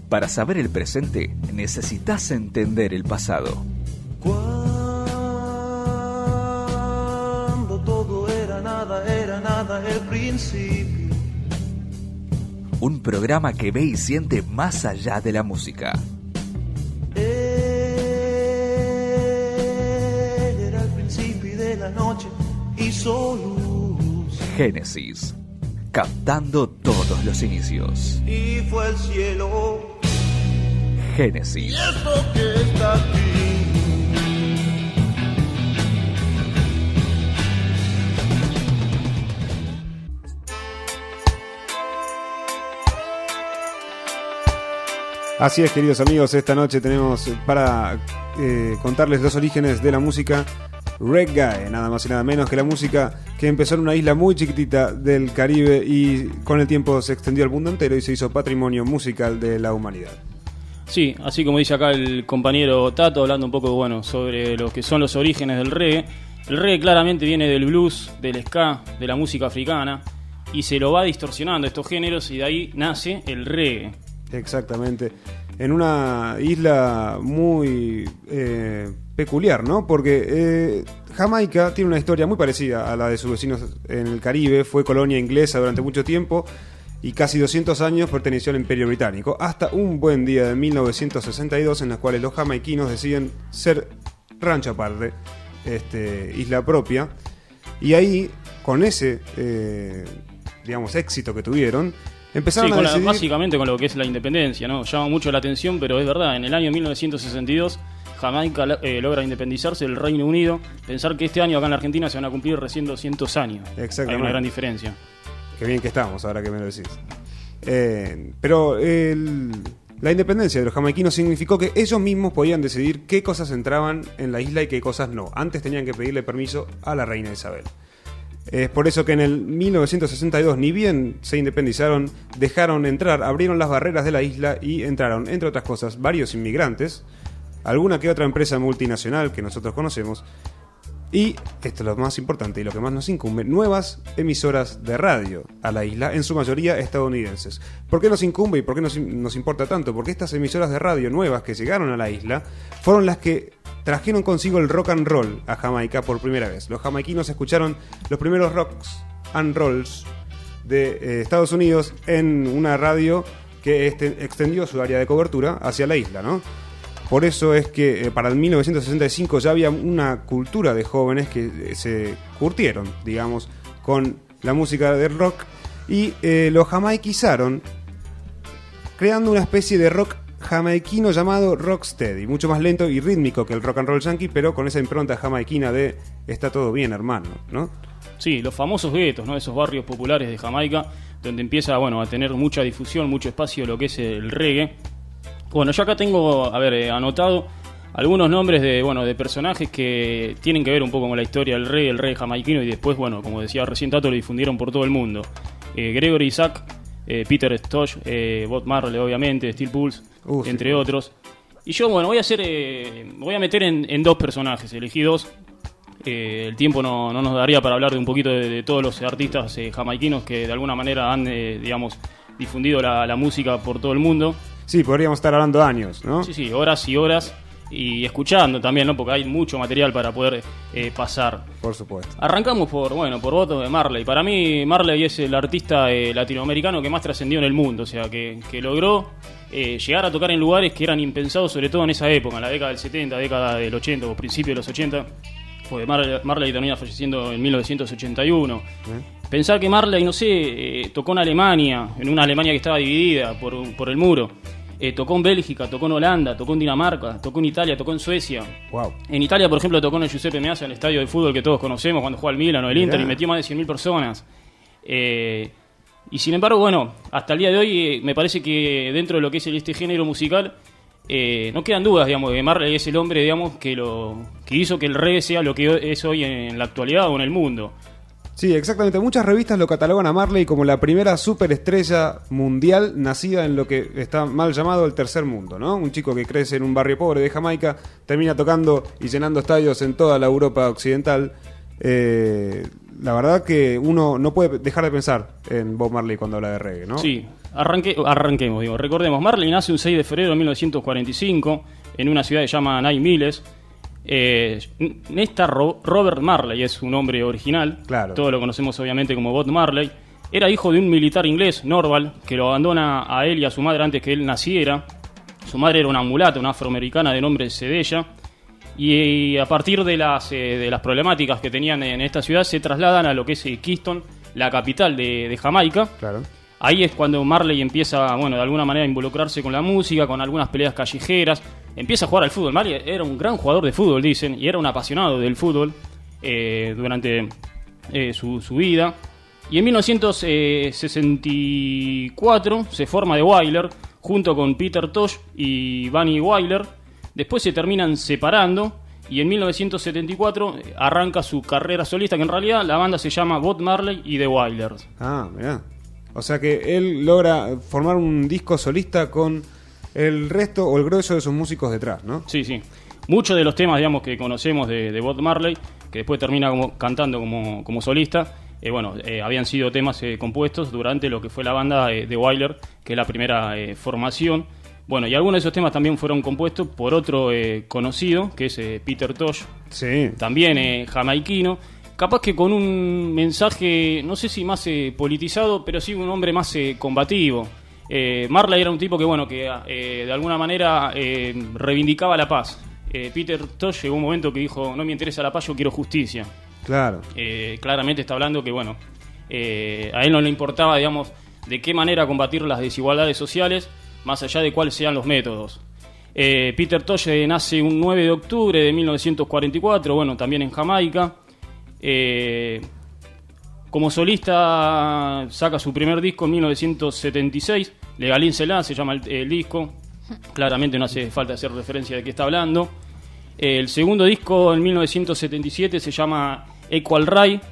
Para saber el presente, necesitas entender el pasado. Cuando todo era nada el principio. Un programa que ve y siente más allá de la música. Era el principio de la noche y solo luz. Génesis, captando todos los inicios. Y fue el cielo. Génesis. Y esto que está aquí. Así es, queridos amigos, esta noche tenemos para contarles los orígenes de la música reggae, nada más y nada menos que la música que empezó en una isla muy chiquitita del Caribe y con el tiempo se extendió al mundo entero y se hizo patrimonio musical de la humanidad. Sí, así como dice acá el compañero Tato, hablando un poco sobre lo que son los orígenes del reggae. El reggae claramente viene del blues, del ska, de la música africana, y se lo va distorsionando estos géneros y de ahí nace el reggae. Exactamente, en una isla muy peculiar, ¿no? Porque Jamaica tiene una historia muy parecida a la de sus vecinos en el Caribe. Fue colonia inglesa durante mucho tiempo y casi 200 años perteneció al Imperio Británico, hasta un buen día de 1962 en los cuales los jamaiquinos deciden ser rancho aparte, isla propia, y ahí con ese éxito que tuvieron, empezaron a decidir... Básicamente con lo que es la independencia, ¿no? Llama mucho la atención, pero es verdad, en el año 1962 Jamaica logra independizarse del Reino Unido. Pensar que este año acá en la Argentina se van a cumplir recién 200 años. Exactamente. Hay una gran diferencia. Qué bien que estamos, ahora que me lo decís. Pero la independencia de los jamaiquinos significó que ellos mismos podían decidir qué cosas entraban en la isla y qué cosas no. Antes tenían que pedirle permiso a la reina Isabel. Es por eso que en el 1962, ni bien se independizaron, dejaron entrar, abrieron las barreras de la isla y entraron, entre otras cosas, varios inmigrantes, alguna que otra empresa multinacional que nosotros conocemos, y, esto es lo más importante y lo que más nos incumbe, nuevas emisoras de radio a la isla, en su mayoría estadounidenses. ¿Por qué nos incumbe y por qué nos importa tanto? Porque estas emisoras de radio nuevas que llegaron a la isla fueron las que trajeron consigo el rock and roll a Jamaica por primera vez. Los jamaiquinos escucharon los primeros rocks and rolls de Estados Unidos en una radio que extendió su área de cobertura hacia la isla, ¿no? Por eso es que para el 1965 ya había una cultura de jóvenes que se curtieron, digamos, con la música del rock y lo jamaiquizaron, creando una especie de rock jamaiquino llamado rocksteady, mucho más lento y rítmico que el rock and roll yankee, pero con esa impronta jamaiquina de está todo bien, hermano, ¿no? Sí, los famosos guetos, ¿no? Esos barrios populares de Jamaica, donde empieza, a tener mucha difusión, mucho espacio lo que es el reggae. Bueno, yo acá tengo, anotado algunos nombres de personajes que tienen que ver un poco con la historia del reggae, el reggae jamaiquino, y después, como decía recién Tato, lo difundieron por todo el mundo. Gregory Isaac, Peter Tosh, Bob Marley, obviamente, Steel Pulse, entre otros. Y yo, voy a meter en dos personajes, elegí dos. El tiempo no nos daría para hablar de un poquito de todos los artistas jamaiquinos que de alguna manera han, difundido la música por todo el mundo. Sí, podríamos estar hablando años, ¿no? Sí, horas y horas, y escuchando también, ¿no? Porque hay mucho material para poder pasar. Por supuesto. Arrancamos por voto de Marley. Para mí, Marley es el artista latinoamericano que más trascendió en el mundo, o sea, que logró llegar a tocar en lugares que eran impensados, sobre todo en esa época, en la década del 70, década del 80 o principios de los 80, porque Marley termina falleciendo en 1981. Pensar que Marley, tocó en Alemania, en una Alemania que estaba dividida por el muro. Tocó en Bélgica, tocó en Holanda, tocó en Dinamarca, tocó en Italia, tocó en Suecia. Wow. En Italia, por ejemplo, tocó en el Giuseppe Meazza, el estadio de fútbol que todos conocemos, cuando juega el Milan o el Inter, y metió más de 100.000 personas. Y sin embargo, hasta el día de hoy me parece que dentro de lo que es este género musical, no quedan dudas, que Marley es el hombre, que hizo que el reggae sea lo que es hoy en la actualidad o en el mundo. Sí, exactamente. Muchas revistas lo catalogan a Marley como la primera superestrella mundial nacida en lo que está mal llamado el tercer mundo, ¿no? Un chico que crece en un barrio pobre de Jamaica, termina tocando y llenando estadios en toda la Europa occidental. La verdad que uno no puede dejar de pensar en Bob Marley cuando habla de reggae, ¿no? Sí, Arranquemos, digo. Recordemos, Marley nace un 6 de febrero de 1945 en una ciudad que se llama Nine Miles. Robert Marley es su nombre original. Claro. Todos lo conocemos obviamente como Bob Marley. Era hijo de un militar inglés, Norval, que lo abandona a él y a su madre antes que él naciera. Su madre era una mulata, una afroamericana de nombre Sedella. Y a partir de las problemáticas que tenían en esta ciudad, se trasladan a lo que es Kingston, la capital de Jamaica. Claro. Ahí es cuando Marley empieza, bueno, de alguna manera a involucrarse con la música, con algunas peleas callejeras. Empieza a jugar al fútbol. Marley era un gran jugador de fútbol, dicen, y era un apasionado del fútbol durante su vida. Y en 1964 se forma The Wailers junto con Peter Tosh y Bunny Wailer. Después se terminan separando y en 1974 arranca su carrera solista, que en realidad la banda se llama Bob Marley y The Wailers. Ah, mirá. O sea que él logra formar un disco solista con el resto o el grueso de sus músicos detrás, ¿no? Sí, sí. Muchos de los temas, digamos, que conocemos de Bob Marley, que después termina cantando como solista, habían sido temas compuestos durante lo que fue la banda The Wailers, que es la primera formación. Bueno, y algunos de esos temas también fueron compuestos por otro conocido, que es Peter Tosh, Sí. también jamaiquino, capaz que con un mensaje, no sé si más politizado, pero sí un hombre más combativo. Marley era un tipo que de alguna manera reivindicaba la paz. Peter Tosh llegó un momento que dijo, no me interesa la paz, yo quiero justicia. Claro. Claramente está hablando que, a él no le importaba, digamos, de qué manera combatir las desigualdades sociales, más allá de cuáles sean los métodos. Peter Tosh nace un 9 de octubre de 1944, también en Jamaica. Como solista saca su primer disco en 1976, Legalin Selah se llama el disco. Claramente no hace falta hacer referencia de qué está hablando. El segundo disco en 1977 se llama Equal Right.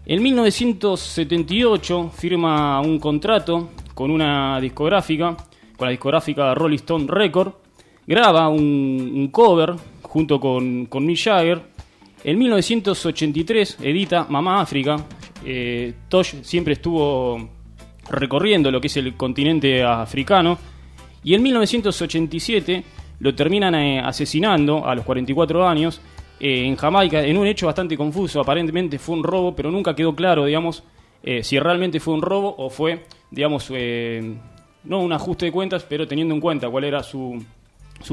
En 1978 firma un contrato con la discográfica Rolling Stone Records. Graba un cover junto con Mick Jagger. En 1983 edita Mamá África. Tosh siempre estuvo recorriendo lo que es el continente africano. Y en 1987 lo terminan asesinando a los 44 años en Jamaica, en un hecho bastante confuso. Aparentemente fue un robo, pero nunca quedó claro, digamos, si realmente fue un robo o fue, digamos, no un ajuste de cuentas, pero teniendo en cuenta cuál era su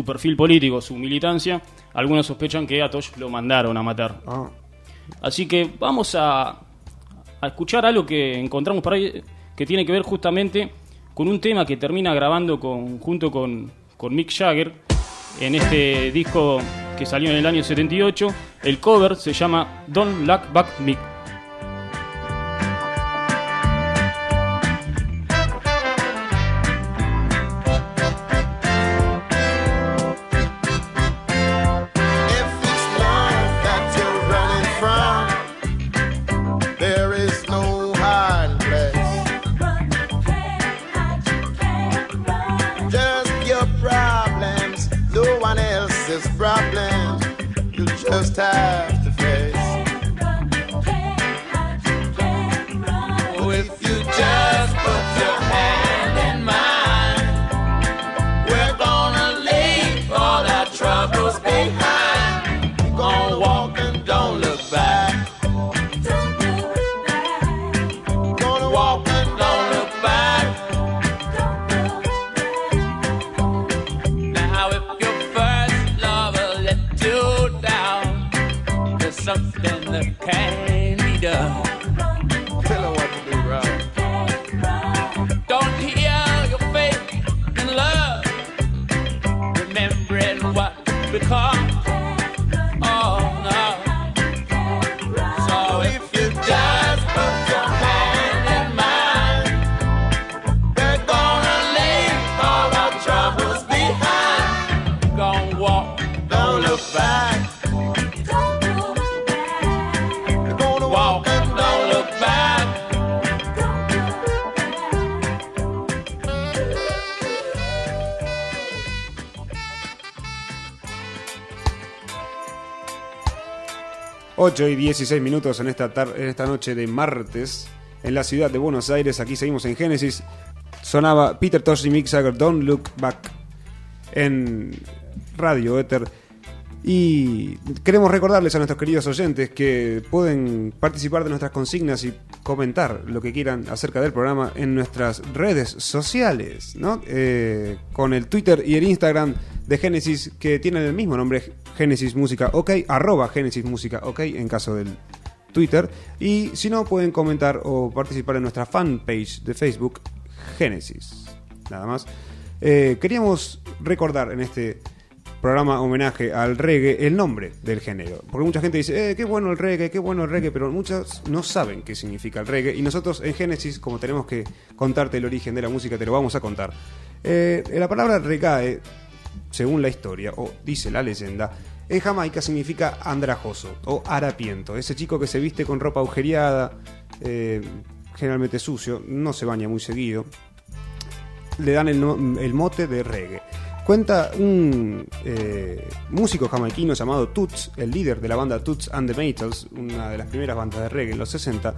perfil político, su militancia, algunos sospechan que a Tosh lo mandaron a matar. Ah. Así que vamos a escuchar algo que encontramos por ahí, que tiene que ver justamente con un tema que termina grabando junto con Mick Jagger en este disco que salió en el año 78. El cover se llama Don't Look Back Mick. Problems you just have to face. Oh, if you just put your hand in mine, we're gonna leave all our troubles behind. We're gonna walk and don't look back. Gonna walk and don't look back. Now if your first lover let you down, there's something that can be done. Tell her what to do, right? Don't hear your faith in love, remembering what become. Oh no. So if you just put your hand in mine, we're gonna leave all our troubles behind. Gonna walk, don't look back. We're gonna walk and don't look back. Ocho y 16 minutos en esta noche de martes en la ciudad de Buenos Aires. Aquí seguimos en Génesis. sonaba Peter Tosh y Mick Jagger, Don't Look Back, en Radio Éter. Y queremos recordarles a nuestros queridos oyentes que pueden participar de nuestras consignas y comentar lo que quieran acerca del programa en nuestras redes sociales, ¿no? Con el Twitter y el Instagram de Génesis, que tienen el mismo nombre, Génesis Música OK, @Génesis Música OK en caso del Twitter. Y si no, pueden comentar o participar en nuestra fanpage de Facebook, Génesis. Nada más. Queríamos recordar en este programa homenaje al reggae el nombre del género, porque mucha gente dice qué bueno el reggae, pero muchos no saben qué significa el reggae, y nosotros en Génesis, como tenemos que contarte el origen de la música, te lo vamos a contar. La palabra reggae, según la historia, o dice la leyenda, en Jamaica significa andrajoso o harapiento, ese chico que se viste con ropa agujereada, generalmente sucio, no se baña muy seguido, le dan el mote de reggae. Cuenta un músico jamaiquino llamado Toots, el líder de la banda Toots and the Maytals, una de las primeras bandas de reggae en los 60,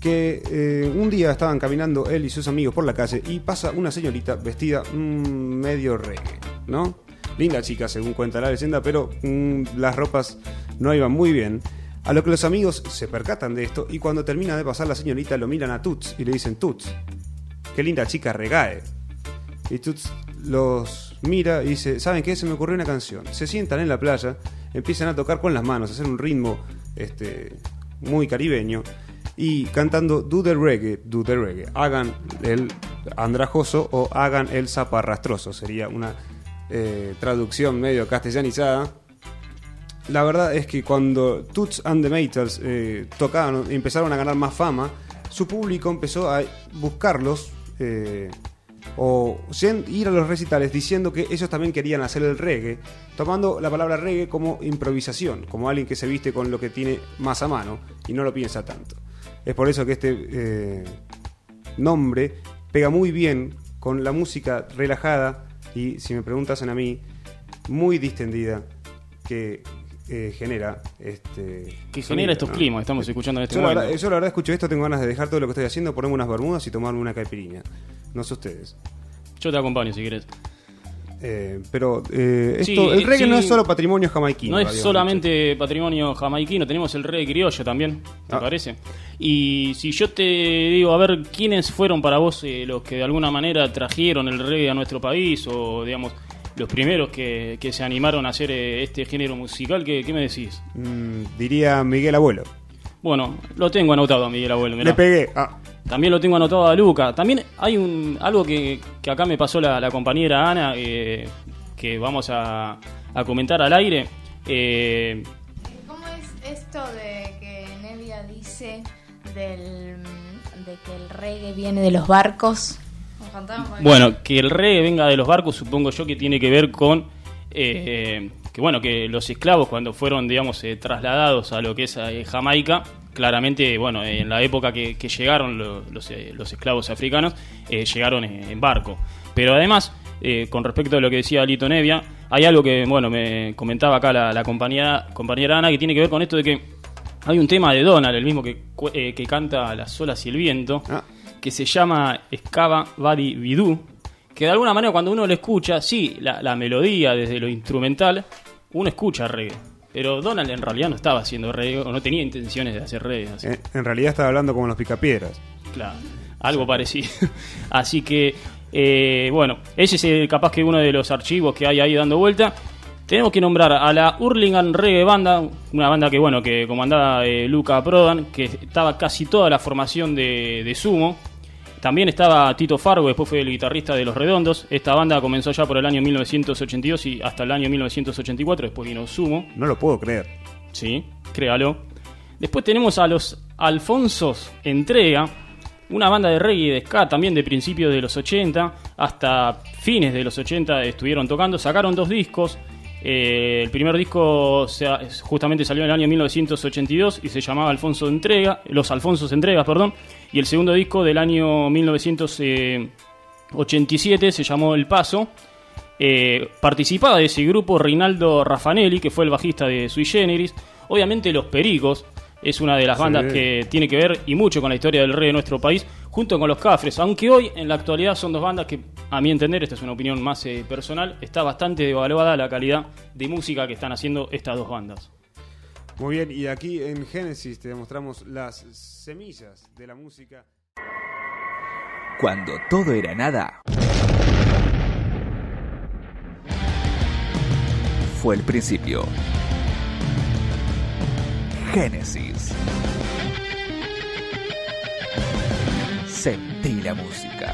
que un día estaban caminando él y sus amigos por la calle y pasa una señorita vestida medio reggae, ¿no? Linda chica, según cuenta la leyenda, pero las ropas no iban muy bien. A lo que los amigos se percatan de esto, y cuando termina de pasar la señorita lo miran a Toots y le dicen: Toots, qué linda chica reggae. Y Toots los mira y dice: ¿saben qué? Se me ocurrió una canción. Se sientan en la playa, empiezan a tocar con las manos, a hacer un ritmo muy caribeño, y cantando Do the reggae, hagan el andrajoso o hagan el zaparrastroso. Sería una traducción medio castellanizada. La verdad es que cuando Toots and the Maytals tocaban, empezaron a ganar más fama, su público empezó a buscarlos o ir a los recitales diciendo que ellos también querían hacer el reggae, tomando la palabra reggae como improvisación, como alguien que se viste con lo que tiene más a mano y no lo piensa tanto. Es por eso que este nombre pega muy bien con la música relajada y, si me preguntasen a mí, muy distendida que genera genera estos climas que estamos escuchando en este momento. Yo la verdad escucho esto, tengo ganas de dejar todo lo que estoy haciendo, ponerme unas bermudas y tomarme una caipirinha. No sé ustedes. Yo te acompaño si querés. Pero el reggae no es solo patrimonio jamaiquino. No es solamente patrimonio jamaiquino, tenemos el reggae criollo también, ¿te parece? Y si yo te digo, a ver, ¿quiénes fueron para vos los que de alguna manera trajeron el reggae a nuestro país? O, digamos, los primeros que se animaron a hacer este género musical, ¿qué me decís? Diría Miguel Abuelo. Bueno, lo tengo anotado a Miguel Abuelo. Mirá. Le pegué. También lo tengo anotado a Luca. También hay algo que acá me pasó la compañera Ana, que vamos a comentar al aire. ¿Cómo es esto de que Nevia dice de que el reggae viene de los barcos? Bueno, que el reggae venga de los barcos, supongo yo que tiene que ver con que los esclavos, cuando fueron, digamos, trasladados a lo que es Jamaica, claramente, bueno, en la época que llegaron los esclavos africanos, llegaron en barco. Pero además, con respecto a lo que decía Lito Nevia, hay algo que, bueno, me comentaba acá la compañera Ana, que tiene que ver con esto de que hay un tema de Donald, el mismo que canta Las olas y el viento, que se llama Escava Badi Bidú, que de alguna manera cuando uno lo escucha, sí, la melodía desde lo instrumental, uno escucha reggae. Pero Donald en realidad no estaba haciendo reggae, o no tenía intenciones de hacer reggae. Así. En realidad estaba hablando como los Picapiedras. Claro, algo parecido. Así que, bueno, ese es capaz que uno de los archivos que hay ahí dando vuelta. Tenemos que nombrar a la Hurlingham Reggae Banda, una banda que comandaba Luca Prodan, que estaba casi toda la formación de Sumo. También estaba Tito Fargo, después fue el guitarrista de Los Redondos. Esta banda comenzó ya por el año 1982 y hasta el año 1984, después vino Sumo. No lo puedo creer. Sí, créalo. Después tenemos a los Alfonsos Entrega, una banda de reggae y de ska también de principios de los 80 hasta fines de los 80 estuvieron tocando. Sacaron 2 discos. El primer disco justamente salió en el año 1982 y se llamaba Los Alfonsos Entregas, y el segundo disco del año 1987 se llamó El Paso. Participaba de ese grupo Reinaldo Raffanelli, que fue el bajista de Sui Generis. Obviamente Los Pericos es una de las bandas que tiene que ver y mucho con la historia del reggae de nuestro país, junto con los Cafres, aunque hoy en la actualidad son dos bandas que, a mi entender, esta es una opinión más personal, está bastante devaluada la calidad de música que están haciendo estas dos bandas. Muy bien, y aquí en Génesis te demostramos las semillas de la música. Cuando todo era nada, fue el principio. Génesis. Sentí la música.